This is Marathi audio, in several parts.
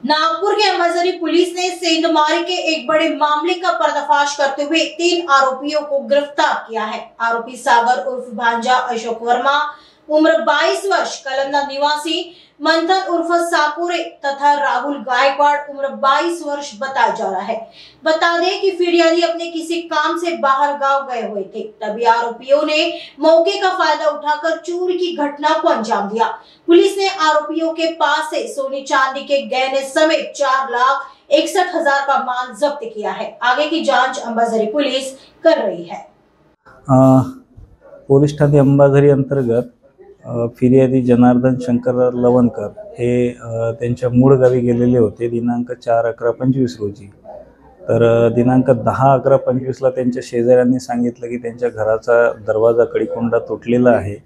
नागपुर के अंबाझरी पुलिस ने सेंधमारी के एक बड़े मामले का पर्दाफाश करते हुए 3 आरोपियों को गिरफ्तार किया है। आरोपी सागर उर्फ भांजा अशोक वर्मा उम्र 22 वर्ष कलंदा निवासी, मंथन उर्फ साकुरे तथा राहुल गायकवाड़ उम्र 22 वर्ष बताया जा रहा है। बता दें कि फिरियादी अपने किसी काम से बाहर गांव गए हुए थे, तभी आरोपियों ने मौके का फायदा उठाकर चोरी की घटना को अंजाम दिया। पुलिस ने आरोपियों के पास से सोने चांदी के गहने समेत 4,61,000 का माल जब्त किया है। आगे की जांच अंबाझरी पुलिस कर रही है। पोलीस ठाणे अंबाझरी अंतर्गत फिर्यादी जनार्दन शंकर लवणकर हे त्यांच्या मूळ गावी गेलेले होते दिनांक 4/11/25 रोजी। तर दिनांक 10/11/25ला त्यांच्या शेजाऱ्यांनी सांगितलं की त्यांच्या घराचा दरवाजा कडिकोंडा तुटलेला आहे।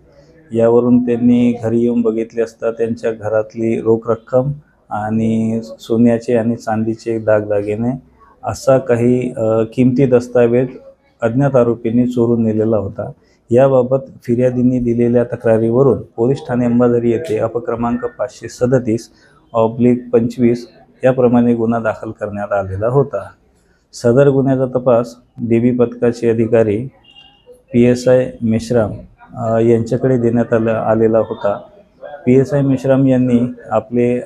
यावरून त्यांनी घरी येऊन बघितले असता त्यांच्या घरातली रोख रक्कम आणि सोन्याचे आणि चांदीचे दागदागिने असा काही किमती दस्तावेज अज्ञात आरोपींनी चोरून नेलेला होता। याबाबत फिर्यादींनी दिलेल्या तक्रारीवरून पोलीस ठाणे अंबाझरी येथे अपक्रमांक 537/25 याप्रमाणे गुन्हा दाखल करण्यात आलेला होता। सदर गुन्ह्याचा तपास डीबी पथकाचे अधिकारी PSI मेश्राम यांच्याकडे देण्यात आलेला होता। PSI मेश्राम यांनी आपले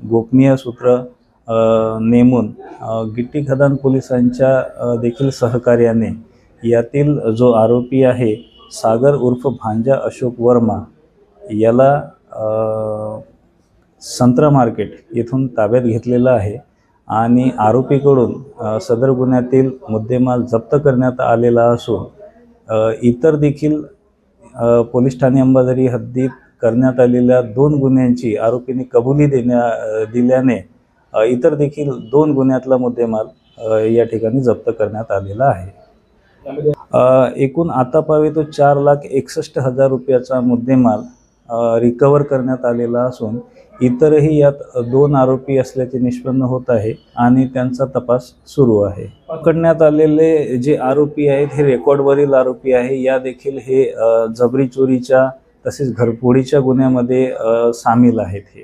गोपनीय सूत्र नेमून गिट्टी खदान पोलिसांच्या देखील सहकार्याने यातील जो आरोपी आहे सागर उर्फ भांजा अशोक वर्मा याला संत्रा मार्केट येथून ताब्यात घेतलेला आहे आणि आरोपीकडून सदर गुन्ह्यातील मुद्देमाल जप्त करण्यात आलेला असून इतर देखील पोलीस ठाणे अंबाझरी हद्दीत करण्यात आलेल्या 2 गुन्ह्यांची आरोपींनी कबुली दिल्याने इतर देखील 2 गुन्ह्यातला मुद्देमाल या ठिकाणी जप्त करण्यात आलेला आहे। एकूण आतापावे तो 4,61,000 रुपयाचा मुद्देमाल रिकवर करण्यात आलेला असून इतरही यात 2 आरोपी असल्याचे निष्पन्न होत आहे आणि त्यांचा तपास सुरू आहे। पकडण्यात आलेले जे आरोपी आहेत हे रेकॉर्डवरील आरोपी आहे। या देखील हे जबरी चोरीच्या तसेच घरफोडीच्या गुन्ह्यामध्ये सामील आहेत। हे